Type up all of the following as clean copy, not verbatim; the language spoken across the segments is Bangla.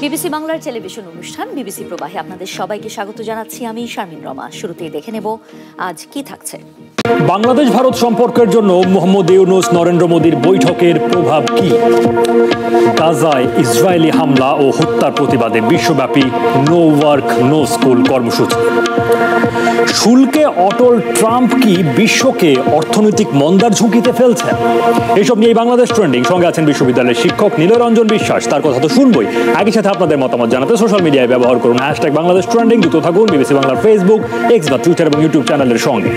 বিবিসি বাংলার টেলিভিশন অনুষ্ঠান বিবিসি প্রবাহে আপনাদের সবাইকে স্বাগত জানাচ্ছি। আমি শারমিন রমা। শুরুতেই দেখে নেব আজ কি থাকছে। বাংলাদেশ ভারত সম্পর্কের জন্য মোহাম্মদ ইউনূস নরেন্দ্র মোদীর বৈঠকের প্রভাব কি? গাজায় ইসরায়েলি হামলা ও হত্যার প্রতিবাদে বিশ্বব্যাপী নো ওয়ার্ক নো স্কুল কর্মসূচি। শুল্কে অটল ট্রাম্প কি বিশ্বকে অর্থনৈতিক মন্দার ঝুঁকিতে ফেলছেন? এসব নিয়ে বাংলাদেশ ট্রেন্ডিং। সঙ্গে আছেন বিশ্ববিদ্যালয়ের শিক্ষক নীলরঞ্জন বিশ্বাস। তার কথা তো শুনবই, একই সাথে আপনাদের মতামত জানাতে সোশ্যাল মিডিয়ায় ব্যবহার করুন #বাংলাদেশ ট্রেন্ডিং। যুক্ত থাকুন বিবিসি বাংলার ফেসবুক, এক্স বা টুইটার এবং ইউটিউব চ্যানেলের সঙ্গে।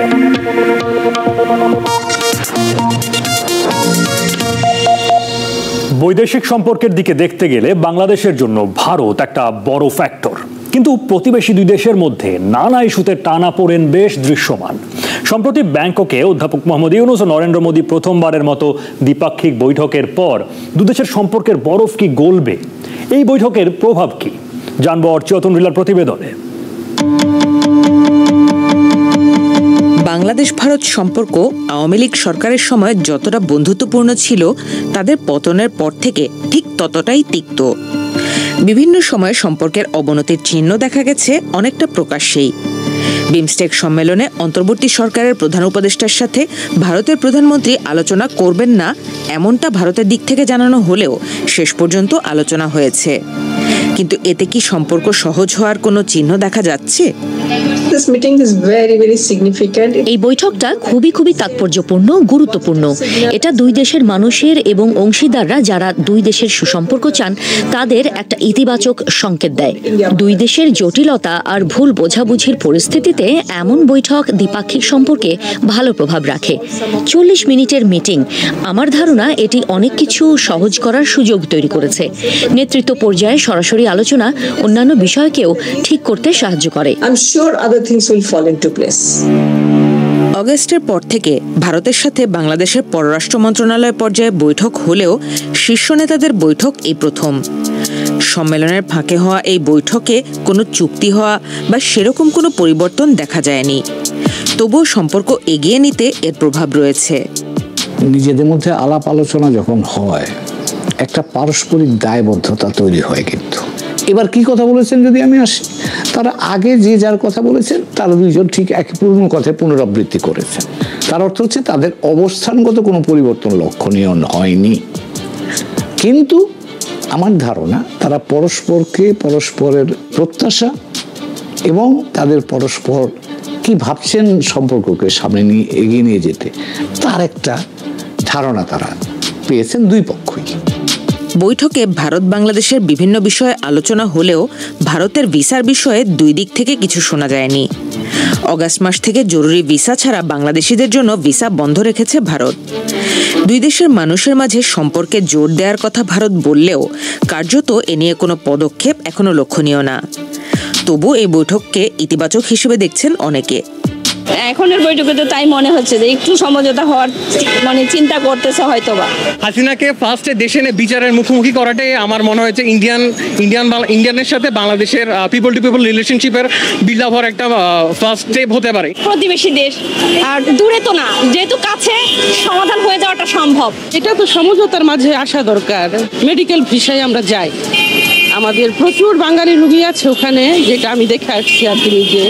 বৈদেশিক সম্পর্কের দিকে দেখতে গেলে বাংলাদেশের জন্য ভারত একটা বড় ফ্যাক্টর, কিন্তু প্রতিবেশী দুই দেশের মধ্যে নানা ইস্যুতে টানাপোড়েন বেশ দৃশ্যমান। সম্প্রতি ব্যাংককে অধ্যাপক মোহাম্মদ ইউনূস ও নরেন্দ্র মোদী প্রথমবারের মতো দ্বিপাক্ষিক বৈঠকের পর দুদেশের সম্পর্কের বরফ কি গলবে? এই বৈঠকের প্রভাব কি জানবো অর্চিয়তন রিলার প্রতিবেদনে। বাংলাদেশ ভারত সম্পর্ক আওয়ামী লীগ সরকারের সময় যতটা বন্ধুত্বপূর্ণ ছিল, তাদের পতনের পর থেকে ঠিক ততটাই তিক্ত। বিভিন্ন সময়ে সম্পর্কের অবনতির চিহ্ন দেখা গেছে অনেকটা প্রকাশ্যেই। বিমস্টেক সম্মেলনে অন্তর্বর্তী সরকারের প্রধান উপদেষ্টার সাথে ভারতের প্রধানমন্ত্রী আলোচনা করবেন না, এমনটা ভারতের দিক থেকে জানানো হলেও শেষ পর্যন্ত আলোচনা হয়েছে। কিন্তু এতে কি সম্পর্ক সহজ হওয়ার কোনো চিহ্ন দেখা যাচ্ছে? এই বৈঠকটা খুবই তাৎপর্যপূর্ণ, গুরুত্বপূর্ণ। এটা দুই দেশের মানুষের এবং অংশীদাররা যারা দুই দেশের সুসম্পর্ক চান তাদের একটা ইতিবাচক সংকেত দেয়। দুই দেশের জটিলতা আর ভুল বোঝাবুঝির পরিস্থিতিতে এমন বৈঠক দ্বিপাক্ষিক সম্পর্কে ভালো প্রভাব রাখে। 40 মিনিটের মিটিং, আমার ধারণা এটি অনেক কিছু সহজ করার সুযোগ তৈরি করেছে। নেতৃত্ব পর্যায়ে সরাসরি আলোচনা অন্যান্য বিষয়কেও ঠিক করতে সাহায্য করে। অগাস্টের পর থেকে ভারতের সাথে বাংলাদেশের পররাষ্ট্র মন্ত্রণালয় পর্যায়ে বৈঠক হলেও শীর্ষ নেতাদের বৈঠক এই প্রথম। সম্মেলনের ফাঁকে হওয়া এই বৈঠকে কোনো চুক্তি হওয়া বা সেরকম কোনো পরিবর্তন দেখা যায়নি। তবুও সম্পর্ক এগিয়ে নিতে এর প্রভাব রয়েছে। নিজেদের মধ্যে আলাপ আলোচনা যখন হয়, একটা পারস্পরিক দায়বদ্ধতা তৈরি হয়। কিন্তু এবার কি কথা বলেছেন যদি আমি আসি, তারা আগে যে যার কথা বলেছেন তারা দুইজন ঠিক একই পুরনো কথায় পুনরাবৃত্তি করেছেন। তার অর্থ হচ্ছে তাদের অবস্থানগত কোনো পরিবর্তন লক্ষণীয় হয়নি। কিন্তু আমার ধারণা তারা পরস্পরের প্রত্যাশা এবং তাদের পরস্পর কি ভাবছেন সম্পর্ককে সামনে নিয়ে এগিয়ে নিয়ে যেতে, তার একটা ধারণা তারা পেয়েছেন দুই পক্ষই। বৈঠকে ভারত বাংলাদেশের বিভিন্ন বিষয়ে আলোচনা হলেও ভারতের ভিসার বিষয়ে দুই দিক থেকে কিছু শোনা যায়নি। অগাস্ট মাস থেকে জরুরি ভিসা ছাড়া বাংলাদেশিদের জন্য ভিসা বন্ধ রেখেছে ভারত। দুই দেশের মানুষের মাঝে সম্পর্কে জোর দেওয়ার কথা ভারত বললেও কার্যত এ নিয়ে কোনো পদক্ষেপ এখনো লক্ষণীয় না। তবু এই বৈঠককে ইতিবাচক হিসেবে দেখছেন অনেকে। এখনের বৈঠকে তো তাই মনে হচ্ছে যে একটু সমঝোতা হওয়ার চিন্তা করতেছে হয়তোবা। হাসিনাকে ফার্স্টে দেশে এনে বিচারের মুখোমুখি করাটাই আমার মনে হয়েছে ইন্ডিয়ানের সাথে বাংলাদেশের পিপল টু পিপল রিলেশনশিপের বিল্ড আপ হওয়ার একটা ফার্স্ট স্টেপ হতে পারে। প্রতিবেশী দেশ আর দূরে তো না, যেহেতু কাছে, সমাধান হয়ে যাওয়াটা সম্ভব। এটা তো সমঝোতার মাঝে আসা দরকার। মেডিকেল ভিসায় আমরা যাই, আমাদের প্রচুর বাঙালি রোগী আছে ওখানে, যেটা আমি দেখে আসছি আর কি নিজে।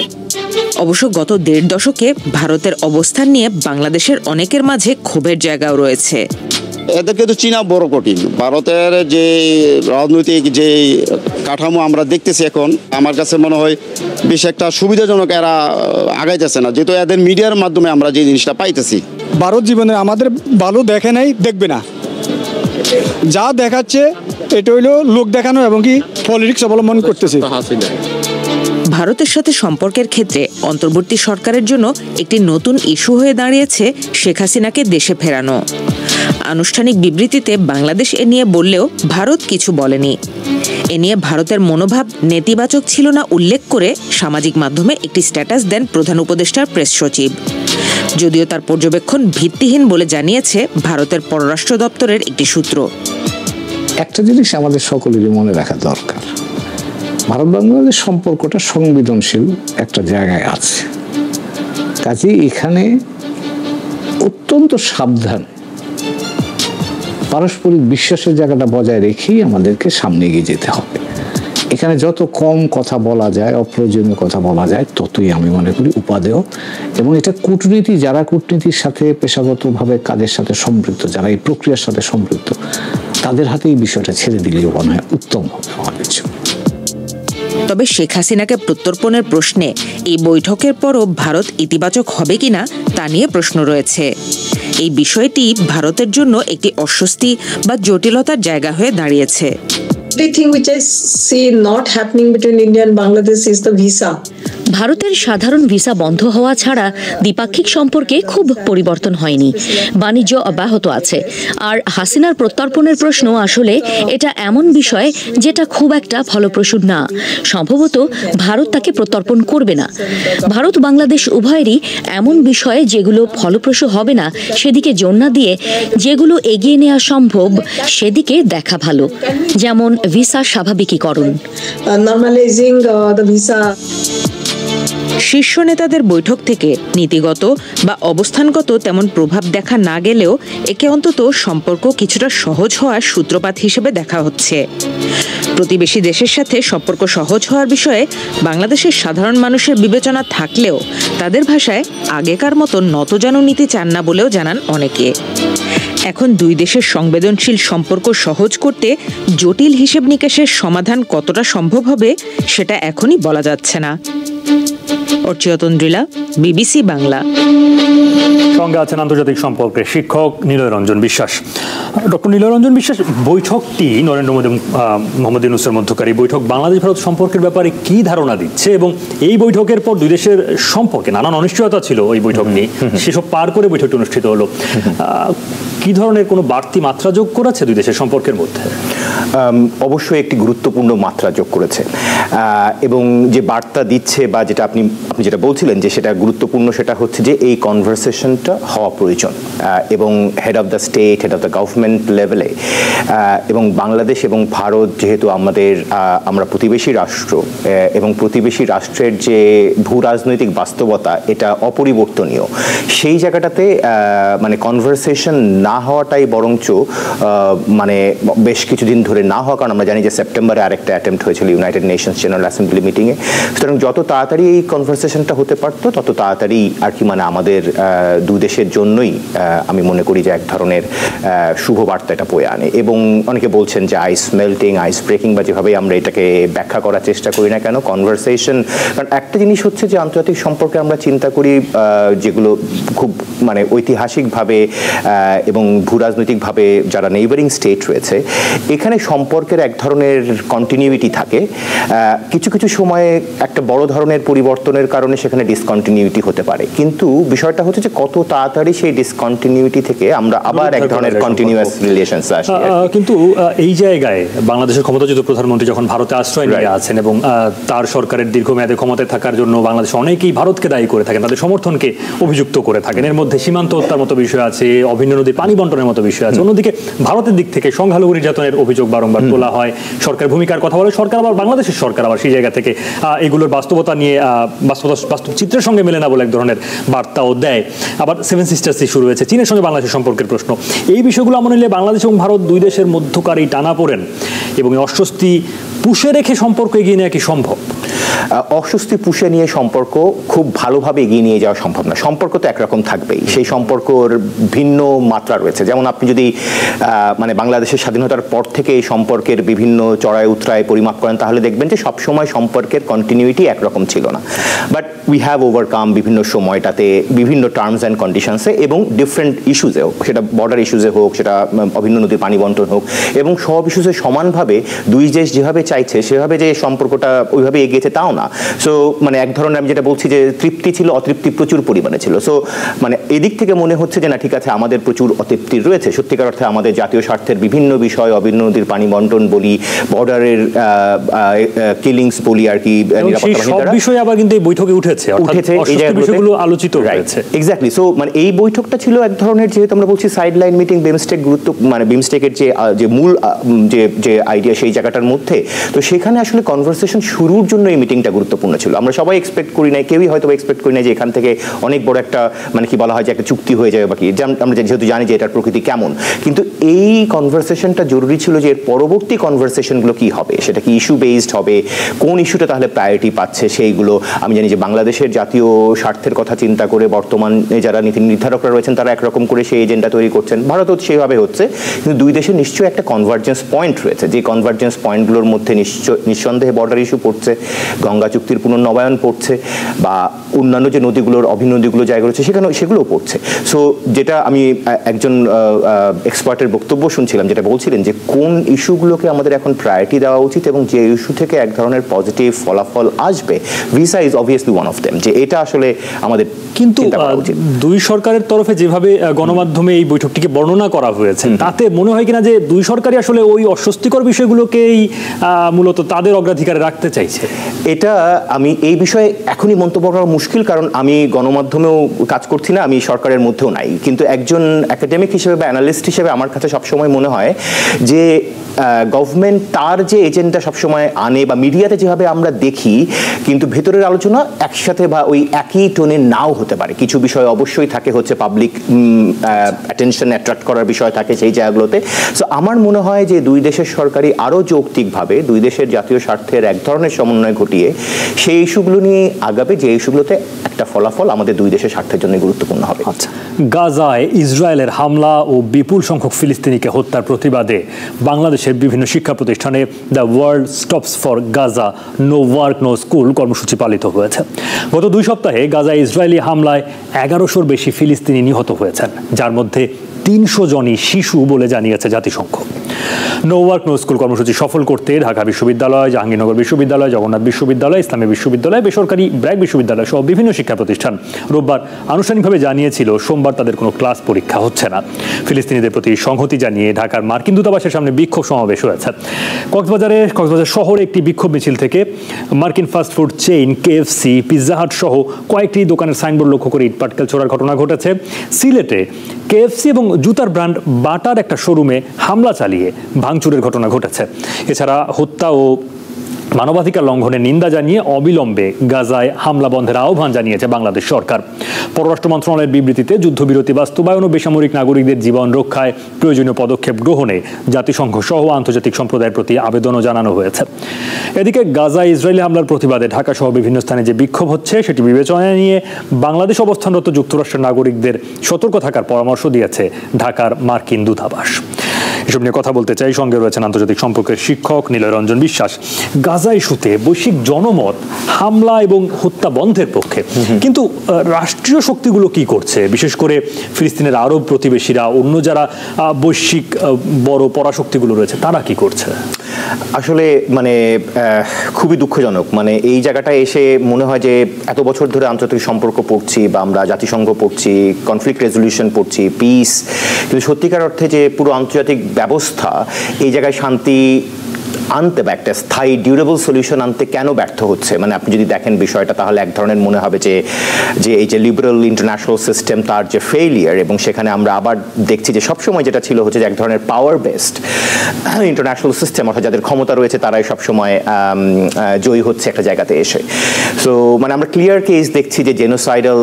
অবশ্য গত 1.5 দশকে ভারতের অবস্থান নিয়ে বাংলাদেশের অনেকের মাঝে ক্ষোভের জায়গাও রয়েছে। এদেরকে তো চীনা বড় কঠিন। ভারতের যে রাজনৈতিক যে কাঠামো আমরা দেখতেছি এখন, আমার কাছে মনে হয় বেশ একটা সুবিধাজনক এরা আগাইতেছে না, যেহেতু এদের মিডিয়ার মাধ্যমে আমরা যে জিনিসটা পাইতেছি। ভারত জীবনে আমাদের ভালো দেখে নাই, দেখবে না। যা দেখাচ্ছে এটা হইলো লোক দেখানো এবং কি পলিটিক্স অবলম্বন করতেছে। ভারতের সাথে সম্পর্কের ক্ষেত্রে অন্তর্বর্তী সরকারের জন্য একটি নতুন ইস্যু হয়ে দাঁড়িয়েছে শেখ হাসিনাকে দেশে ফেরানো। আনুষ্ঠানিক বিবৃতিতে বাংলাদেশ এ নিয়ে বললেও ভারত কিছু বলেনি। এ নিয়ে ভারতের মনোভাব নেতিবাচক ছিল না উল্লেখ করে সামাজিক মাধ্যমে একটি স্ট্যাটাস দেন প্রধান উপদেষ্টার প্রেস সচিব। যদিও তার পর্যবেক্ষণ ভিত্তিহীন বলে জানিয়েছে ভারতের পররাষ্ট্র দপ্তরের একটি সূত্র। একটা জিনিস আমাদের সকলেরই মনে রাখা দরকার, ভারত বাংলাদেশ সম্পর্কটা সংবেদনশীল একটা জায়গায় আছে। কাজে এখানে অত্যন্ত সাবধান, পারস্পরিক বিশ্বাসের জায়গাটা বজায় রেখেই আমাদেরকে সামনে এগিয়ে যেতে হবে। এখানে যত কম কথা বলা যায়, অপ্রয়োজনীয় কথা বলা যায়, ততই আমি মনে করি উপাদেয়। এবং এটা কূটনীতি, যারা কূটনীতির সাথে পেশাগতভাবে কাজের সাথে সম্পৃক্ত, যারা এই প্রক্রিয়ার সাথে সম্পৃক্ত, তাদের হাতে এই বিষয়টা ছেড়ে দিলেই মনে হয় উত্তম হবে আমার কিছু। তবে শেখ হাসিনাকে প্রত্যর্পণের প্রশ্নে এই বৈঠকের পরও ভারত ইতিবাচক হবে কিনা তা নিয়ে প্রশ্ন রয়েছে। এই বিষয়টি ভারতের জন্য একটি অস্বস্তি বা জটিলতার জায়গা হয়ে দাঁড়িয়েছে। The thing which I see not happening between India and Bangladesh is the visa. ভারতের সাধারণ ভিসা বন্ধ হওয়া ছাড়া দ্বিপাক্ষিক সম্পর্কে খুব পরিবর্তন হয়নি, বাণিজ্য অব্যাহত আছে। আর হাসিনার প্রত্যর্পণের প্রশ্ন আসলে এটা এমন বিষয় যেটা খুব একটা ফলপ্রসূ না। সম্ভবত ভারত তাকে প্রত্যর্পণ করবে না। ভারত বাংলাদেশ উভয়েরই এমন বিষয় যেগুলো ফলপ্রসূ হবে না সেদিকে জোর না দিয়ে যেগুলো এগিয়ে নেওয়া সম্ভব সেদিকে দেখা ভালো, যেমন ভিসা স্বাভাবিকীকরণ। Normalizing the visa. শীর্ষ নেতাদের বৈঠক থেকে নীতিগত বা অবস্থানগত তেমন প্রভাব দেখা না গেলেও একে অন্তত সম্পর্ক কিছুটা সহজ হওয়ার সূত্রপাত হিসেবে দেখা হচ্ছে। প্রতিবেশী দেশের সাথে সম্পর্ক সহজ হওয়ার বিষয়ে বাংলাদেশের সাধারণ মানুষের বিবেচনা থাকলেও তাদের ভাষায় আগেকার মতো নতজানু নীতি চান না বলেও জানান অনেকে। এখন দুই দেশের সংবেদনশীল সম্পর্ক সহজ করতে জটিল হিসেব নিকেশের সমাধান কতটা সম্ভব হবে সেটা এখনই বলা যাচ্ছে না। অর্চিয়তন্দ্রিলা, বিবিসি বাংলা। সঙ্গে আছেন আন্তর্জাতিক সম্পর্কের শিক্ষক নিলয় রঞ্জন বিশ্বাস। ডক্টর নিলয় রঞ্জন বিশ্বাস, বৈঠকটি নরেন্দ্র মোদী মোহাম্মদ ইউনূসের মধ্যকারী বৈঠক বাংলাদেশ ভারত সম্পর্কের ব্যাপারে কি ধারণা দিচ্ছে, এবং এই বৈঠকের পর দুই দেশের সম্পর্কে নানান অনিশ্চয়তা ছিল ওই বৈঠক নিয়ে, সেসব পার করে বৈঠকটি অনুষ্ঠিত হলো, কি ধরনের কোনো বাড়তি মাত্রা যোগ করেছে দুই দেশের সম্পর্কের মধ্যে? অবশ্যই একটি গুরুত্বপূর্ণ মাত্রা যোগ করেছে, এবং যে বার্তা দিচ্ছে বা যেটা আপনি যেটা বলছিলেন যে সেটা গুরুত্বপূর্ণ, সেটা হচ্ছে যে এই কনভারসেশনটা হওয়া প্রয়োজন এবং head of the state, head of the government লেভেলে। এবং বাংলাদেশ এবং ভারত যেহেতু আমরা প্রতিবেশী রাষ্ট্র, এবং প্রতিবেশী রাষ্ট্রের যে ভূ রাজনৈতিক বাস্তবতা এটা অপরিবর্তনীয়, সেই জায়গাটাতে মানে কনভারসেশন না হওয়াটাই বরঞ্চ মানে বেশ কিছুদিন ধরে না হওয়া, কারণ আমরা জানি যে সেপ্টেম্বরে আরেকটা অ্যাটেম্প্ট হয়েছিল ইউনাইটেড নেশনস জেনারেল অ্যাসেম্বলি মিটিংয়ে। সুতরাং যত তাড়াতাড়ি এই কনভারসেশনটা হতে পারতো তত তাড়াতাড়ি আর কি মানে আমাদের দু দেশের জন্যই আমি মনে করি যে এক ধরনের শুভ বার্তা এটা বয়ে আনে। এবং অনেকে বলছেন যে আইস মেল্টিং, আইস ব্রেকিং বা যেভাবে আমরা এটাকে ব্যাখ্যা করার চেষ্টা করি না কেন, কনভারসেশন, কারণ একটা জিনিস হচ্ছে যে আন্তর্জাতিক সম্পর্কে আমরা চিন্তা করি যেগুলো খুব মানে ঐতিহাসিকভাবে এবং ভূরাজনৈতিকভাবে যারা নেইবারিং স্টেট রয়েছে, এখানে সম্পর্কের এক ধরনের কন্টিনিউইটি থাকে। কিছু কিছু সময়ে একটা বড় ধরনের পরিবর্তনের কারণে সেখানে ডিসকন্টিনিউইটি হতে পারে, কিন্তু বিষয়টা হচ্ছে যে কত তাড়াতাড়ি সেই ডিসকন্টিনিউইটি থেকে আমরা আবার এক ধরনের কন্টিনিউয়াস রিলেশনস আসি। কিন্তু এই জায়গায় বাংলাদেশের ক্ষমতাচ্যুত প্রধানমন্ত্রী যখন ভারতে আশ্রয় নিয়ে আছেন এবং তার সরকারের দীর্ঘমেয়াদে ক্ষমতায় থাকার জন্য বাংলাদেশ অনেকেই ভারতকে দায়ী করে থাকেন, তাদের সমর্থনকে অভিযুক্ত করে থাকেন। এর মধ্যে সীমান্ত হত্যার মতো বিষয় আছে, অভিন্ন নদীর পানি বন্টনের মতো বিষয় আছে। অন্যদিকে ভারতের দিক থেকে সংখ্যালঘু নির্যাতনের অভিযোগ বারংবার তোলা হয়, সরকার ভূমিকার কথা বলে সরকার, আবার বাংলাদেশের সরকার আবার সেই জায়গা থেকে এগুলোর বাস্তবতা নিয়ে বাস্তব চিত্রের সঙ্গে মেলে না বলে এক ধরনের বার্তাও দেয়। আবার সেভেন সিস্টার্স ইস্যু রয়েছে, চীনের সঙ্গে বাংলাদেশের সম্পর্কের প্রশ্ন। এই বিষয়গুলো মনে নিলে বাংলাদেশ এবং ভারত দুই দেশের মধ্যকার এই টানাপোড়েন এবং অস্বস্তি পুষে রেখে সম্পর্ক এগিয়ে নেওয়া কি সম্ভব? অস্বস্তি পুষে নিয়ে সম্পর্ক খুব ভালোভাবে এগিয়ে নিয়ে যাওয়া সম্ভব না। সম্পর্ক তো একরকম থাকবেই, সেই সম্পর্কর ভিন্ন মাত্রা রয়েছে। যেমন আপনি যদি মানে বাংলাদেশের স্বাধীনতার পর থেকে এই সম্পর্কের বিভিন্ন চড়াই উতরায় পরিমাপ করেন, তাহলে দেখবেন যে সবসময় সম্পর্কের কন্টিনিউইটি একরকম ছিল না। বাট উই হ্যাভ ওভারকাম বিভিন্ন সময়টাতে বিভিন্ন টার্মস অ্যান্ড কন্ডিশনসে এবং ডিফারেন্ট ইস্যুজেও, সেটা বর্ডার ইস্যুজে হোক, সেটা অভিন্ন নদীর পানি বন্টন হোক, এবং সব ইস্যুজে সমানভাবে দুই দেশ যেভাবে চাইছে সেভাবে যে সম্পর্কটা ওইভাবে এগিয়েছে তাও না। সো মানে এক ধরনের আমি যেটা বলছি যে তৃপ্তি ছিল, অতৃপ্তি প্রচুর পরিমাণে ছিল। সো মানে এদিক থেকে মনে হচ্ছে যে না, ঠিক আছে, আমাদের প্রচুর অতৃপ্তি রয়েছে। সত্যিকার অর্থে আমাদের জাতীয় স্বার্থের বিভিন্ন বিষয়, অভিন্ন নদীর পানি বন্টন বলি, বর্ডারের কিলিংস বলি, আর কি নিরাপত্তা বিষয় আবার কিন্তু এই বৈঠকে উঠেছে, এই জায়গাগুলো আলোচিত হয়েছে। এক্স্যাক্টলি। সো মানে এই বৈঠকটা ছিল এক ধরনের, যেহেতু আমরা বলছি সাইডলাইন মিটিং, বিমস্টেক গুরুত্ব মানে বিমস্টেকের যে মূল যে আইডিয়া সেই জায়গাটার মধ্যে, তো সেখানে আসলে কনভারসেশন শুরুর জন্য এই মিটিং দিনটা গুরুত্বপূর্ণ ছিল। আমরা সবাই এক্সপেক্ট করি নাই, কেউই হয়তো এক্সপেক্ট করি নাই যে এখান থেকে অনেক বড় একটা মানে কি বলা হয় যে একটা চুক্তি হয়ে যাবে বাকি, আমরা যেহেতু জানি যে এটার প্রকৃতি কেমন, কিন্তু এই কনভারসেশনটা জরুরি ছিল যে এর পরবর্তী কনভারসেশনগুলো কি হবে, সেটা কি ইস্যু বেসড হবে, কোন ইস্যুটা তাহলে প্রায়োরিটি পাচ্ছে সেইগুলো। আমি জানি যে বাংলাদেশের জাতীয় স্বার্থের কথা চিন্তা করে বর্তমানে যারা নীতি নির্ধারকরা রয়েছেন তারা একরকম করে সেই এজেন্ডা তৈরি করছেন, ভারতও সেইভাবে হচ্ছে, কিন্তু দুই দেশের নিশ্চয়ই একটা কনভার্জেন্স পয়েন্ট রয়েছে, যে কনভার্জেন্স পয়েন্টগুলোর মধ্যে নিঃসন্দেহে বর্ডার ইস্যু পড়ছে, গঙ্গা চুক্তির পুনর্নবায়ন পড়ছে, বা অন্যান্য যে নদীগুলোর অভিনদীগুলো জায়গা রয়েছে সেগুলোও পড়ছে। সো যেটা আমি একজন এক্সপার্টের বক্তব্য শুনছিলাম যেটা বলছিলেন যে কোন ইস্যুগুলোকে আমাদের এখন প্রায়োরিটি দেওয়া উচিত এবং যে ইস্যু থেকে এক ধরনের পজিটিভ ফলাফল আসবে, visa is obviously one of them, যে এটা আসলে আমাদের কিন্তু দুই সরকারের তরফে যেভাবে গণমাধ্যমে এই বৈঠকটিকে বর্ণনা করা হয়েছে তাতে মনে হয় কিনা যে দুই সরকারই আসলে ওই অস্বস্তিকর বিষয়গুলোকেই মূলত তাদের অগ্রাধিকারে রাখতে চাইছে? এটা আমি এই বিষয়ে এখনই মন্তব্য করা মুশকিল, কারণ আমি গণমাধ্যমেও কাজ করছি না, আমি সরকারের মধ্যেও নাই, কিন্তু একজন একাডেমিক হিসেবে বা অ্যানালিস্ট হিসেবে আমার কাছে সবসময় মনে হয় যে গভর্নমেন্ট তার যে এজেন্ডা সবসময় আনে বা মিডিয়াতে যেভাবে আমরা দেখি, কিন্তু ভেতরের আলোচনা একসাথে বা ওই একই টোনে নাও হতে পারে। কিছু বিষয় অবশ্যই থাকে হচ্ছে পাবলিক অ্যাটেনশন অ্যাট্রাক্ট করার বিষয় থাকে সেই জায়গাগুলোতে। সো আমার মনে হয় যে দুই দেশের সরকারই আরও যৌক্তিকভাবে দুই দেশের জাতীয় স্বার্থের এক ধরনের সমন্বয় ঘটিয়ে সেই ইস্যুগুলো নিয়ে আগাবে, যে ইস্যুগুলোতে একটা ফলাফল আমাদের দুই দেশের স্বার্থের জন্য গুরুত্বপূর্ণ হবে। আচ্ছা, গাজায় ইসরায়েলের হামলা ও বিপুল সংখ্যক ফিলিস্তিনিকে হত্যার প্রতিবাদে বাংলাদেশের বিভিন্ন শিক্ষা প্রতিষ্ঠানে the world stops for Gaza no work no school কর্মসূচি পালিত হয়েছে। গত 2 সপ্তাহে গাজায় ইসরায়েলি হামলায় 1100-র বেশি ফিলিস্তিনি নিহত হয়েছেন, যার মধ্যে 300 জনই শিশু বলে জানিয়েছে জাতিসংঘ। নো ওয়ার্ক নো স্কুল কর্মসূচি সফল করতে ঢাকা বিশ্ববিদ্যালয়, জাহাঙ্গীরনগর বিশ্ববিদ্যালয়, জগন্নাথ বিশ্ববিদ্যালয়, ইসলামী বিশ্ববিদ্যালয়, বেসরকারি ব্র্যাক বিশ্ববিদ্যালয় সহ বিভিন্ন শিক্ষা প্রতিষ্ঠান রোববার আনুষ্ঠানিকভাবে জানিয়েছিল সোমবার তাদের কোনো ক্লাস পরীক্ষা হচ্ছে না। ফিলিস্তিনিদের প্রতি সংহতি জানিয়ে ঢাকার মার্কিন দূতাবাসের সামনে বিক্ষোভ সমাবেশ হয়েছে। কক্সবাজার শহরে একটি বিক্ষোভ মিছিল থেকে মার্কিন fast food chain KFC, Pizza Hut সহ কয়েকটি দোকানের সাইনবোর্ড লক্ষ্য করে ইটপাটকেল ছোড়ার ঘটনা ঘটেছে। সিলেটে KFC এবং জুতার ব্র্যান্ড বাটার একটা শোরুমে হামলা চালিয়ে ভাঙচুরের ঘটনা ঘটেছে। এছাড়া হত্যা ও মানবাধিকার লঙ্ঘনের নিন্দা জানিয়ে অবিলম্বে গাজায় হামলা বন্ধের আহ্বান জানিয়েছে বাংলাদেশ সরকার। পররাষ্ট্র মন্ত্রণালয়ের বিবৃতিতে যুদ্ধবিরতি বাস্তবায়ন ও বেসামরিক নাগরিকদের জীবন রক্ষায় প্রয়োজনীয় পদক্ষেপ গ্রহণে জাতিসংঘ সহ আন্তর্জাতিক সম্প্রদায়ের প্রতি আবেদনও জানানো হয়েছে। এদিকে গাজায় ইসরায়েলি হামলার প্রতিবাদে ঢাকা সহ বিভিন্ন স্থানে যে বিক্ষোভ হচ্ছে সেটি বিবেচনায় নিয়ে বাংলাদেশ অবস্থানরত যুক্তরাষ্ট্রের নাগরিকদের সতর্ক থাকার পরামর্শ দিয়েছে ঢাকার মার্কিন দূতাবাস। এসব নিয়ে কথা বলতে চাই, সঙ্গে রয়েছেন আন্তর্জাতিক সম্পর্কের শিক্ষক নিলয় রঞ্জন বিশ্বাস। গাজা ইস্যুতে বৈশ্বিক জনমত হামলা এবং হত্যা বন্ধের পক্ষে, কিন্তু রাষ্ট্রীয় শক্তিগুলো কি করছে? বিশেষ করে ফিলিস্তিনের আরব প্রতিবেশীরা, অন্য যারা বৈশ্বিক বড় পরাশক্তিগুলো রয়েছে তারা কি করছে? আসলে মানে খুবই দুঃখজনক, মানে এই জায়গাটায় এসে মনে হয় যে এত বছর ধরে আন্তর্জাতিক সম্পর্ক পড়ছি বা আমরা জাতিসংঘ পড়ছি, কনফ্লিক্ট রেজলিউশন পড়ছি, পিস, কিন্তু সত্যিকার অর্থে যে পুরো আন্তর্জাতিক ব্যবস্থা এই জায়গায় শান্তি আনতে বা একটা স্থায়ী ডিউরেবল সলিউশন আনতে কেন ব্যর্থ হচ্ছে? মানে আপনি যদি দেখেন বিষয়টা তাহলে এক ধরনের মনে হবে যে এই যে লিবারেল ইন্টারন্যাশনাল সিস্টেম তার যে ফেইলিয়ার, এবং সেখানে আমরা আবার দেখছি যে সবসময় যেটা ছিল হচ্ছে যে এক ধরনের পাওয়ার বেসড ইন্টারন্যাশনাল সিস্টেম, অর্থাৎ যাদের ক্ষমতা রয়েছে তারাই সবসময় জয়ী হচ্ছে একটা জায়গাতে এসে। সো মানে আমরা ক্লিয়ার কেস দেখছি যে জেনোসাইডাল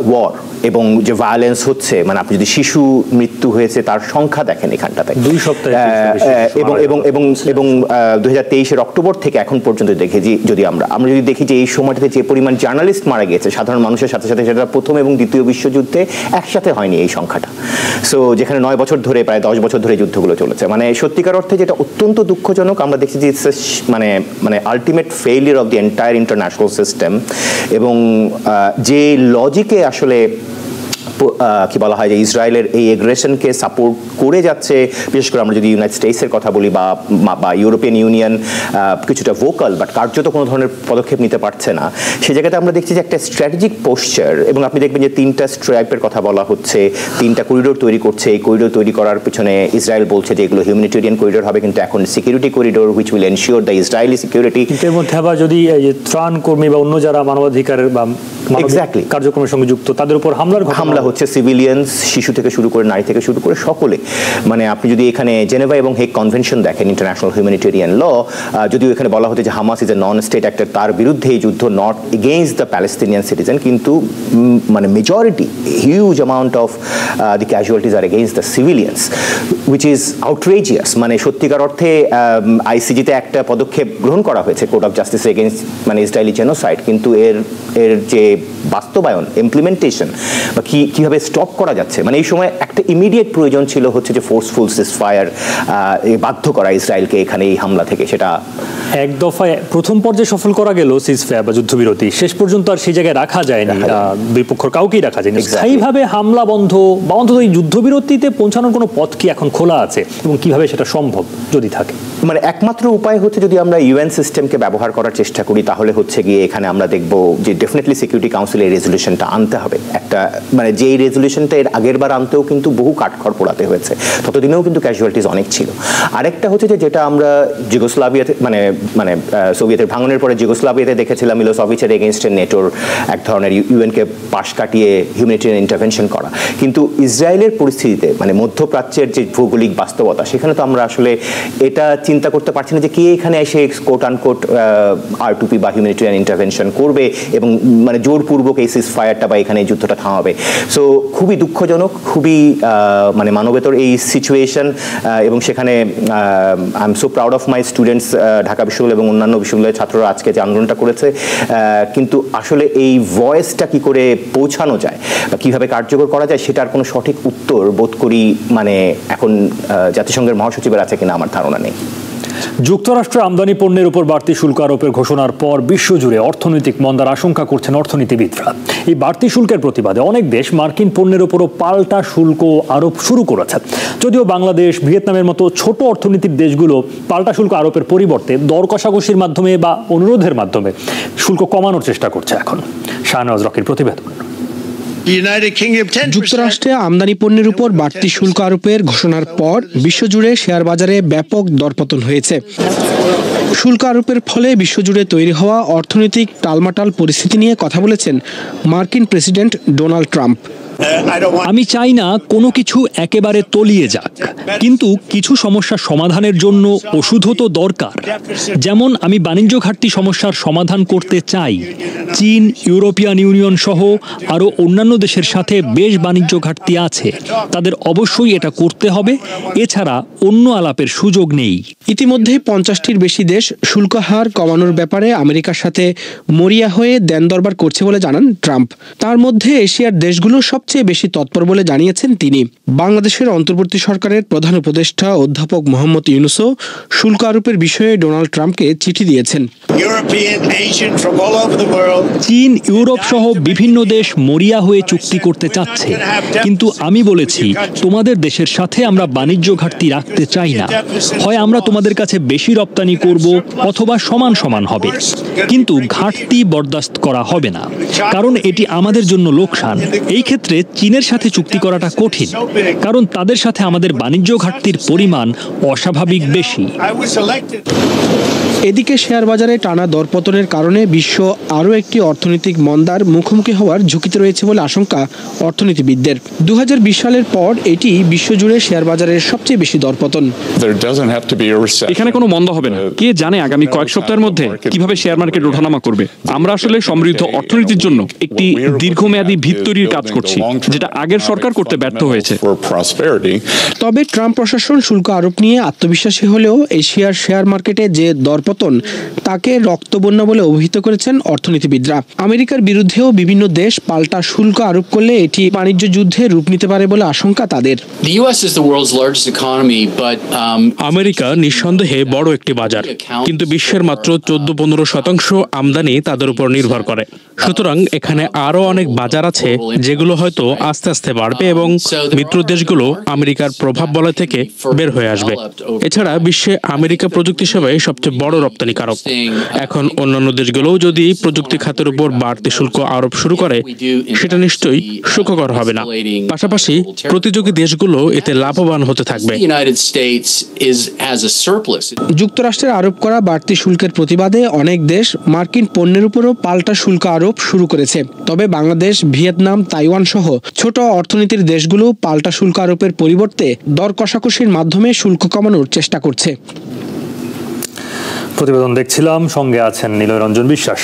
ওয়ার এবং যে ভায়োলেন্স হচ্ছে, মানে আপনি যদি শিশু মৃত্যু হয়েছে তার সংখ্যা দেখেন এখানটাতে 2 সপ্তাহে এবং 2023-এর অক্টোবর থেকে এখন পর্যন্ত দেখেছি, যদি আমরা যদি দেখি যে এই সময়টাতে যে পরিমাণ জার্নালিস্ট মারা গিয়েছে সাধারণ মানুষের সাথে সাথে, সেটা প্রথম এবং দ্বিতীয় বিশ্বযুদ্ধে একসাথে হয়নি এই সংখ্যাটা। সো যেখানে 9 বছর ধরে প্রায় 10 বছর ধরে যুদ্ধগুলো চলেছে, মানে সত্যিকার অর্থে যেটা অত্যন্ত দুঃখজনক। আমরা দেখছি যে মানে ultimate failure of the entire international system, এবং যে লজিকে আসলে কি বলা হয় যে ইসরায়েলের এই এগ্রেশনকে সাপোর্ট করে যাচ্ছে, বিশেষ করে আমরা যদি ইউনাইটেড স্টেটসের কথা বলি বা ইউরোপিয়ান ইউনিয়ন কিছুটা ভোকাল বাট কার্যত কোনো ধরনের পদক্ষেপ নিতে পারছে না, সেই জায়গাতে আমরা দেখছি যে একটা স্ট্র্যাটেজিক পোস্টার। এবং আপনি দেখবেন যে 3টা স্ট্রাইপের কথা বলা হচ্ছে, 3টা করিডোর তৈরি করছে। এই করিডোর তৈরি করার পিছনে ইসরায়েল বলছে যে এগুলো হিউম্যানিটেরিয়ান করিডোর হবে, কিন্তু এখন security corridor which will ensure the Israeli security. এর মধ্যে আবার যদি ত্রাণ কর্মী বা অন্য যারা মানবাধিকারের বা কার্যক্রমের সঙ্গে যুক্ত তাদের উপর হামলা হচ্ছে সিভিলিয়ানস, শিশু থেকে শুরু করে নারী থেকে শুরু করে সকলে, মানে আপনি যদি এখানে জেনেভা এবং হেগ কনভেনশন দেখেন, ইন্টারন্যাশনাল হিউম্যানিটেরিয়ান ল, যদিও এখানে বলা হতো যে Hamas is a non state actor, তার বিরুদ্ধে এই যুদ্ধ not against the Palestinian citizen, কিন্তু মানে majority huge amount of the casualties আর against the civilians, which is outrageous. মানে সত্যিকার অর্থে আইসিজিতে একটা পদক্ষেপ গ্রহণ করা হয়েছে, কোর্ট অফ জাস্টিস এগেইনস্ট মানে ইসরায়েলি জেনোসাইড, কিন্তু এর যে বাস্তবায়ন, ইমপ্লিমেন্টেশন বা কীভাবে স্টপ করা যাচ্ছে, মানে এই সময় একটা ইমিডিয়েট প্রয়োজন ছিল হচ্ছে যে ফোর্সফুল সিজফায়ার, বাধ্য করা ইসরায়েলকে এখানে এই হামলা থেকে। সেটা এক দফায় প্রথম পর্যায়ে সফল করা গেল সিজফায়ার বা যুদ্ধবিরতি, শেষ পর্যন্ত আর সেই জায়গায় রাখা যায়নি, দুই পক্ষের কাউকেই রাখা যায়নি। স্থায়ীভাবে হামলা বন্ধ বা অন্তত এই যুদ্ধবিরতিতে পৌঁছানোর কোনো পথ কি এখন খোলা আছে এবং কিভাবে সেটা সম্ভব যদি থাকে? মানে একমাত্র উপায় হচ্ছে যদি আমরা ইউএন সিস্টেমকে ব্যবহার করার চেষ্টা করি, তাহলে হচ্ছে গিয়ে এখানে আমরা দেখব যে ডেফিনেটলি সিকিউরিটি কাউন্সিলের রেজলিউশনটা আনতে হবে একটা, মানে যেই রেজলিউশনটা এর আগের বার আনতেও কিন্তু বহু কাঠখড় পোড়াতে হয়েছে, ততদিনেও কিন্তু ক্যাজুয়ালিটিস অনেক ছিল। আরেকটা হচ্ছে যে যেটা আমরা যুগোস্লাভিয়াতে মানে সোভিয়েতের ভাঙনের পরে যুগোস্লাভিয়াতে দেখেছিলাম, মিলোসেভিচের এগেনস্টে নেটোর এক ধরনের ইউএনকে পাশ কাটিয়ে হিউম্যানিটেরিয়ান ইন্টারভেনশন করা, কিন্তু ইসরায়েলের পরিস্থিতিতে মানে মধ্যপ্রাচ্যের যে ভৌগোলিক বাস্তবতা, সেখানে তো আমরা আসলে এটা চিন্তা করতে পারছি না যে কে এখানে এসে কোট আনকোট R2P বা হিউম্যানিটেরিয়ান ইন্টারভেনশন করবে এবং মানে জোরপূর্বক এই সিজফায়ারটা বা এখানে এই যুদ্ধটা থামাবে। সো খুবই দুঃখজনক, খুবই মানে মানবেতর এই সিচুয়েশন, এবং সেখানে I am so proud of my students, Dhaka বিশ্ববিদ্যালয় এবং অন্যান্য বিশ্ববিদ্যালয়ের ছাত্ররা আজকে যে আন্দোলনটা করেছে, কিন্তু আসলে এই ভয়েসটা কি করে পৌঁছানো যায় বা কীভাবে কার্যকর করা যায় সেটার কোনো সঠিক উত্তর বোধ করি মানে এখন জাতিসংঘের মহাসচিবের আছে কিনা আমার ধারণা নেই। যুক্তরাষ্ট্রে আমদানি পণ্যের উপর বাড়তি শুল্ক আরোপের ঘোষণার পর বিশ্বজুড়ে অর্থনৈতিক মন্দার আশঙ্কা করছেন অর্থনীতিবিদরা। এই বাড়তি শুল্কের প্রতিবাদে অনেক দেশ মার্কিন পণ্যের উপরও পাল্টা শুল্ক আরোপ শুরু করেছে। যদিও বাংলাদেশ, ভিয়েতনামের মতো ছোট অর্থনীতির দেশগুলো পাল্টা শুল্ক আরোপের পরিবর্তে দর কষাকষির মাধ্যমে বা অনুরোধের মাধ্যমে শুল্ক কমানোর চেষ্টা করছে। এখন শাহনওয়াজ রকির প্রতিবেদন। যুক্তরাষ্ট্রে আমদানি পণ্যের উপর বাড়তি শুল্ক আরোপের ঘোষণার পর বিশ্বজুড়ে শেয়ার বাজারে ব্যাপক দরপতন হয়েছে। শুল্ক আরোপের ফলে বিশ্বজুড়ে তৈরি হওয়া অর্থনৈতিক টালমাটাল পরিস্থিতি নিয়ে কথা বলেছেন মার্কিন প্রেসিডেন্ট ডোনাল্ড ট্রাম্প। আমি চাই না কোনো কিছু একেবারে তলিয়ে যাক, কিন্তু কিছু সমস্যার সমাধানের জন্য ওষুধও তো দরকার। যেমন আমি বাণিজ্য ঘাটতি সমস্যার সমাধান করতে চাই। চীন, ইউরোপিয়ান ইউনিয়ন সহ আরও অন্যান্য দেশের সাথে বেশ বাণিজ্য ঘাটতি আছে, তাদের অবশ্যই এটা করতে হবে, এছাড়া অন্য আলাপের সুযোগ নেই। ইতিমধ্যে 50টির বেশি দেশ শুল্ক হার কমানোর ব্যাপারে আমেরিকার সাথে মরিয়া হয়ে দেন দরবার করছে বলে জানান ট্রাম্প। তার মধ্যে এশিয়ার দেশগুলো সবচেয়ে বেশি তৎপর বলে জানিয়েছেন তিনি। বাংলাদেশের অন্তর্বর্তী সরকারের প্রধান উপদেষ্টা অধ্যাপক মোহাম্মদ ইউনূসও শুল্ক আরোপের বিষয়ে ডোনাল্ড ট্রাম্পকে চিঠি দিয়েছেন। চীন, ইউরোপ সহ বিভিন্ন দেশ মরিয়া হয়ে চুক্তি করতে চাচ্ছে, কিন্তু আমি বলেছি তোমাদের দেশের সাথে আমরা বাণিজ্য ঘাটতি রাখতে চাই না। হয় আমরা তোমাদের কাছে বেশি রপ্তানি করব অথবা সমান সমান হবে, কিন্তু ঘাটতি বরদাস্ত করা হবে না, কারণ এটি আমাদের জন্য লোকসান। এই ক্ষেত্রে চীনের সাথে চুক্তি করাটা কঠিন, কারণ তাদের সাথে আমাদের বাণিজ্য ঘাটতির পরিমাণ অস্বাভাবিক বেশি। এদিকে শেয়ার বাজারে টানা দরপতনের কারণে বিশ্ব আরও একটি অর্থনৈতিক মন্দার মুখোমুখি হওয়ার ঝুঁকিতে রয়েছে বলে আশঙ্কা অর্থনীতিবিদদের। 2020 সালের পর এটি বিশ্বজুড়ে শেয়ার বাজারের সবচেয়ে বেশি দরপতন। এখানে কোনো মন্দা হবে না। কে জানে আগামী কয়েক সপ্তাহের মধ্যে কিভাবে শেয়ার মার্কেট ওঠানামা করবে। আমরা আসলে সমৃদ্ধ অর্থনীতির জন্য একটি দীর্ঘমেয়াদী ভিত তৈরির কাজ করছি, যেটা আগের সরকার করতে ব্যর্থ হয়েছে। তবে ট্রাম্প প্রশাসন শুল্ক আরোপ নিয়ে আত্মবিশ্বাসী হলেও এশিয়ার শেয়ার মার্কেটে যে দরপতন তাকে রক্তবন্যা বলে অভিহিত করেছেন অর্থনীতিবিদরা। আমেরিকার বিরুদ্ধেও বিভিন্ন দেশ পাল্টা শুল্ক আরোপ করলে এটি বাণিজ্য যুদ্ধে রূপ নিতে পারে বলে আশঙ্কা তাদের। আমেরিকা নিঃসন্দেহে বড় একটি বাজার, কিন্তু বিশ্বের মাত্র 14-15% আমদানি তাদের উপর নির্ভর করে। সুতরাং এখানে আরো অনেক বাজার আছে যেগুলো হয়তো আস্তে আস্তে বাড়বে এবং মিত্র দেশগুলো আমেরিকার প্রভাব বলয় থেকে বের হয়ে আসবে। এছাড়া বিশ্বে আমেরিকা প্রযুক্তি সেবায় সবচেয়ে বড় রপ্তানিকারক। এখন অন্যান্য দেশগুলোও যদি প্রযুক্তি খাতের উপর বাড়তি শুল্ক আরোপ শুরু করে, সেটা নিশ্চয়ই সুখকর হবে না। পাশাপাশি প্রতিযোগী দেশগুলো এতে লাভবান হতে থাকবে। যুক্তরাষ্ট্রের আরোপ করা বাড়তি শুল্কের প্রতিবাদে অনেক দেশ মার্কিন পণ্যের উপরও পাল্টা শুল্ক আরোপ শুরু করেছে। তবে বাংলাদেশ, ভিয়েতনাম, তাইওয়ান সহ সহ ছোট অর্থনীতির দেশগুলো পাল্টা শুল্ক আরোপের পরিবর্তে দর কষাকষির মাধ্যমে শুল্ক কমানোর চেষ্টা করছে। প্রতিবেদন দেখছিলাম, সঙ্গে আছেন নিলয় রঞ্জন বিশ্বাস।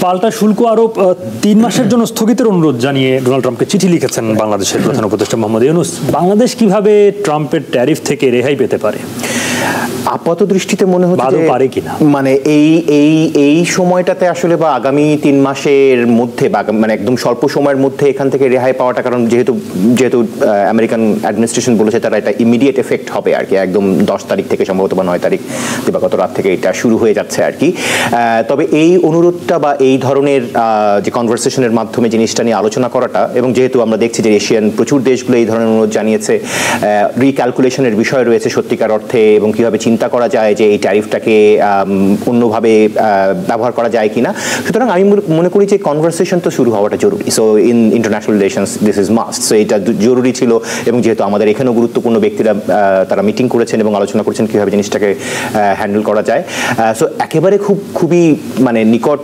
পাল্টা শুল্ক আরোপ 3 মাসের জন্য স্থগিতের অনুরোধ জানিয়ে ডোনাল্ড ট্রাম্পকে চিঠি লিখেছেন বাংলাদেশের প্রধান উপদেষ্টা মোহাম্মদ ইউনূস। বাংলাদেশ কিভাবে ট্রাম্পের ট্যারিফ থেকে রেহাই পেতে পারে? আপাত দৃষ্টিতে মনে হচ্ছে পারে কিনা, মানে এই সময়টাতে আসলে বা আগামী 3 মাসের মধ্যে বা মানে একদম স্বল্প সময়ের মধ্যে এখান থেকে রেহাই পাওয়াটা, কারণ যেহেতু আমেরিকান অ্যাডমিনিস্ট্রেশন বলেছে তারা এটা ইমিডিয়েট এফেক্ট হবে আর কি, একদম 10 তারিখ থেকে সম্ভবত বা 9 তারিখ দিবাগত রাত থেকে এটা শুরু হয়ে যাচ্ছে আর কি। তবে এই অনুরোধটা বা এই ধরনের যে কনভারসেশনের মাধ্যমে জিনিসটা নিয়ে আলোচনা করাটা, এবং যেহেতু আমরা দেখছি যে এশিয়ান প্রচুর দেশগুলো এই ধরনের অনুরোধ জানিয়েছে, রিক্যালকুলেশনের বিষয় রয়েছে সত্যিকার অর্থে, এবং কিভাবে চিন্তা করা যায় যে এই ট্যারিফটাকে অন্যভাবে ব্যবহার করা যায় কিনা। সুতরাং আমি মনে করি যে কনভারসেশন তো শুরু হওয়াটা জরুরি। So in international relations this is must. So এটা জরুরি ছিল, এবং যেহেতু আমাদের এখানেও গুরুত্বপূর্ণ ব্যক্তিরা তারা মিটিং করেছেন এবং আলোচনা করেছেন কীভাবে জিনিসটাকে হ্যান্ডেল করা যায়। সো একেবারে খুবই মানে নিকট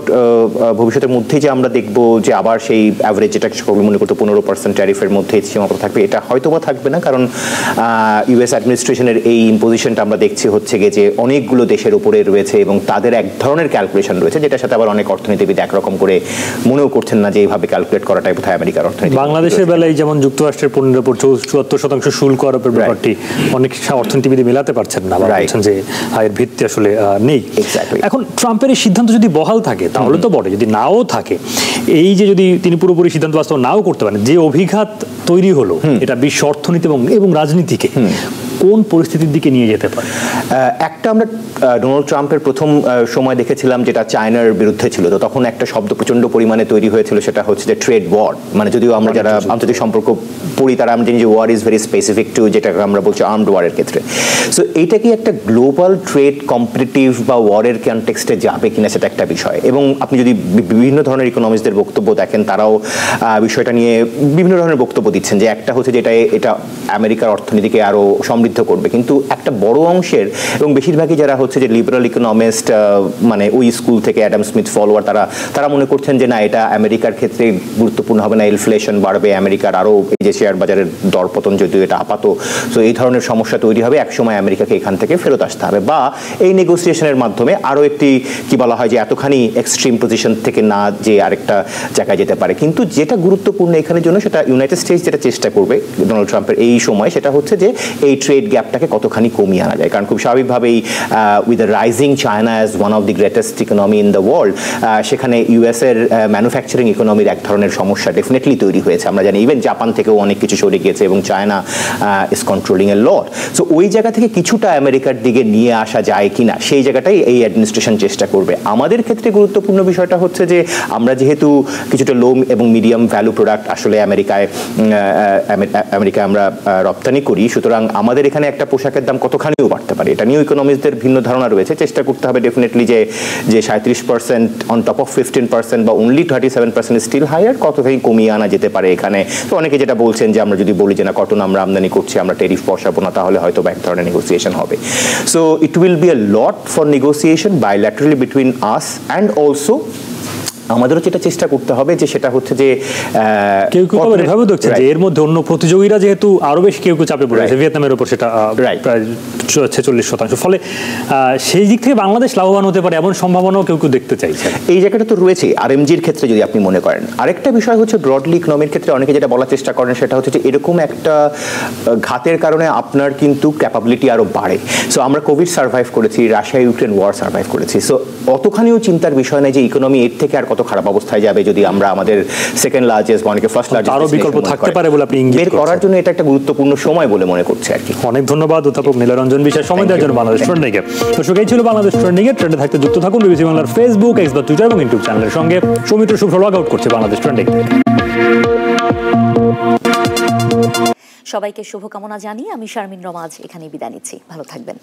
ভবিষ্যতের মধ্যেই যে আমরা দেখব যে আবার সেই অ্যাভারেজ যেটা সকলে মনে করতো 15% ট্যারিফের মধ্যে সীমাবদ্ধ থাকবে, এটা হয়তো বা থাকবে না, কারণ ইউএস অ্যাডমিনিস্ট্রেশনের এই ইম্পোজিশনটা আমরা দেখছি হচ্ছে গিয়ে যে অনেকগুলো দেশের উপরে রয়েছে এবং তাদের এক ধরনের ক্যালকুলেশন রয়েছে, যেটার সাথে আবার অনেক অর্থনীতিবিদ একরকম করে মনেও করছেন না যে এইভাবে ক্যালকুলেট করাটাই বোধহয় আমেরিকার অর্থনীতি। বাংলাদেশের বেলায় যেমন যুক্তরাষ্ট্রের পণ্যের উপর 74% শুল্ক আরোপের ব্যাপারটি অনেক অর্থনীতিবিদ মেলাতে পারছেন না, বলছেন যে আয়ের ভিত্তি আসলে নেই। এখন ট্রাম্পের এই সিদ্ধান্ত যদি বহাল থাকে তাহলে তো বটে, যদি নাও থাকে, এই যে যদি তিনি পুরোপুরি সিদ্ধান্ত বাস্তবায়ন নাও করতে পারেন, যে অভিঘাত তৈরি হলো এটা বিশ্ব অর্থনীতি এবং রাজনীতিকে কোন পরিস্থিতির দিকে নিয়ে যেতে পারে? একটা আমরা ডোনাল্ড ট্রাম্পের প্রথম সময় দেখেছিলাম যেটা চায়নার বিরুদ্ধে ছিল, তো তখন একটা শব্দ প্রচন্ড পরিমাণে তৈরি হয়েছিল, সেটা হচ্ছে যে ট্রেড ওয়ার। মানে যদিও আমরা যারা আন্তর্জাতিক সম্পর্ক পড়ি তারা আমরা জানি যে war is very specific to, যেটা আমরা বলছি আর্মড ওয়ারের ক্ষেত্রে। সো এইটা কি একটা গ্লোবাল ট্রেড কম্পিটিটিভ বা ওয়ারের কনটেক্সটে যাবে কিনা সেটা একটা বিষয়। এবং আপনি যদি বিভিন্ন ধরনের ইকোনমিস্টদের বক্তব্য দেখেন, তারাও বিষয়টা নিয়ে বিভিন্ন ধরনের বক্তব্য দিচ্ছেন, যে একটা হচ্ছে যে এটা আমেরিকার অর্থনীতিকে আরো সমৃদ্ধ করবে, কিন্তু একটা বড় অংশের এবং বেশিরভাগই যারা হচ্ছে যে লিবারাল ইকোনমিস্ট, মানে ওই স্কুল থেকে অ্যাডাম স্মিথ ফলোয়ার, তারা মনে করছেন যে না, এটা আমেরিকার ক্ষেত্রে গুরুত্বপূর্ণ হবে না, ইনফ্লেশন বাড়বে, আমেরিকার আরো এই যে শেয়ার বাজারের দরপতন যদিও এটা আপাত, তো এই ধরনের সমস্যা তৈরি হবে, একসময় আমেরিকাকে এখান থেকে ফেরত আসতে হবে, বা এই নেগোসিয়েশনের মাধ্যমে আরো একটি কি বলা হয় যে এতখানি এক্সট্রিম পজিশন থেকে না যে আরেকটা জায়গায় যেতে পারে। কিন্তু যেটা গুরুত্বপূর্ণ এখানের জন্য, সেটা ইউনাইটেড স্টেটস যেটা চেষ্টা করবে ডোনাল্ড ট্রাম্পের এই সময়, সেটা হচ্ছে যে এই ট্রেড গ্যাপটাকে কতখানি কমিয়ে আনা যায়। কারণ খুব স্বাভাবিকভাবেই with rising China as one of the greatest economy in the world, সেখানে ইউএস এর ম্যানুফ্যাকচারিং ইকোনমির এক ধরনের সমস্যা ডেফিনেটলি তৈরি হয়েছে। আমরা জানি ইভেন জাপান থেকেও অনেক কিছু সরে গিয়েছে এবং China is controlling A lot. So ওই জায়গা থেকে কিছুটা আমেরিকার দিকে নিয়ে আসা যায় কিনা, সেই জায়গাটাই এই অ্যাডমিনিস্ট্রেশন চেষ্টা করবে। আমাদের ক্ষেত্রে গুরুত্বপূর্ণ বিষয়টা হচ্ছে যে আমরা যেহেতু কিছুটা লো এবং মিডিয়াম ভ্যালু প্রোডাক্ট আসলে আমেরিকায় আমরা রপ্তানি করি, সুতরাং আমাদের এখানে একটা পোশাকের দাম কতখানিও বাড়তে পারে, এটা নিয়েও ইকোনমিস্টদের ভিন্ন ধারণা রয়েছে। চেষ্টা করতে হবে ডেফিনেটলি যে 37% অন টপ অফ 15% বা অনলি 37% স্টিল হায়ার, কতখানি কমিয়ে আনা যেতে পারে এখানে। তো অনেকে যেটা বলছেন যে আমরা যদি বলি যে না, কটন আমরা আমদানি করছি, আমরা টেরিফ বসাবো না, তাহলে হয়তো এক ধরনের নেগোসিয়েশন হবে। So it will be a lot for negotiation bilaterally between us and also আমাদেরও যেটা চেষ্টা করতে হবে যে সেটা হচ্ছে যে কেউ কেউ এভাবে দেখছে যে এর মধ্যে অন্য প্রতিযোগীরা যেহেতু আরো বেশি কেউ চাপে পড়েছে, ভিয়েতনামের উপর সেটা প্রায় 46%, ফলে সেই দিক থেকে বাংলাদেশ লাভবান হতে পারে এমন সম্ভাবনাও কেউ কেউ দেখতে চাইছে। এই জায়গাটা তো রয়েছে আরএমজির ক্ষেত্রে যদি আপনি মনে করেন। আরেকটা বিষয় হচ্ছে ব্রডলি ইকোনমির ক্ষেত্রে অনেকে যেটা বলার চেষ্টা করেন সেটা হচ্ছে যে এরকম একটা ঘাতের কারণে আপনার কিন্তু ক্যাপাবিলিটি আরো বাড়ে। সো আমরা কোভিড সার্ভাইভ করেছি, রাশিয়া ইউক্রেন ওয়ার সার্ভাইভ করেছি, সো অতখানিও চিন্তার বিষয় নেই যে ইকোনমি এর থেকে আর কত খারাপ অবস্থায় যাবে যদি আমরা আমাদের সেকেন্ড লার্জেস্ট বা অনেকে ফার্স্ট লার্জেস্ট আরো বিকল্প থাকতে পারে বলে আপনি ইঙ্গিত বের করার জন্য এটা একটা গুরুত্বপূর্ণ সময় বলে মনে করছি আর কি। অনেক ধন্যবাদ অধ্যাপক নিলয় রঞ্জন বিশ্বাস সময় দেওয়ার জন্য বাংলাদেশ ট্রেন্ডিংয়ে। দর্শক, এই ছিল বাংলাদেশ ট্রেন্ডিংয়ে। ট্রেন্ডে থাকতে যুক্ত থাকুন বিবিসি বাংলার ফেসবুক, এক্স বা টুইটার এবং ইউটিউব চ্যানেলের সঙ্গে। সৌমিত্র শুভ্র লগ আউট করছে বাংলাদেশ ট্রেন্ডিং। সবাইকে শুভকামনা জানিয়ে আমি শারমিন রমা আজ এখানেই বিদায় নিচ্ছি। ভালো থাকবেন।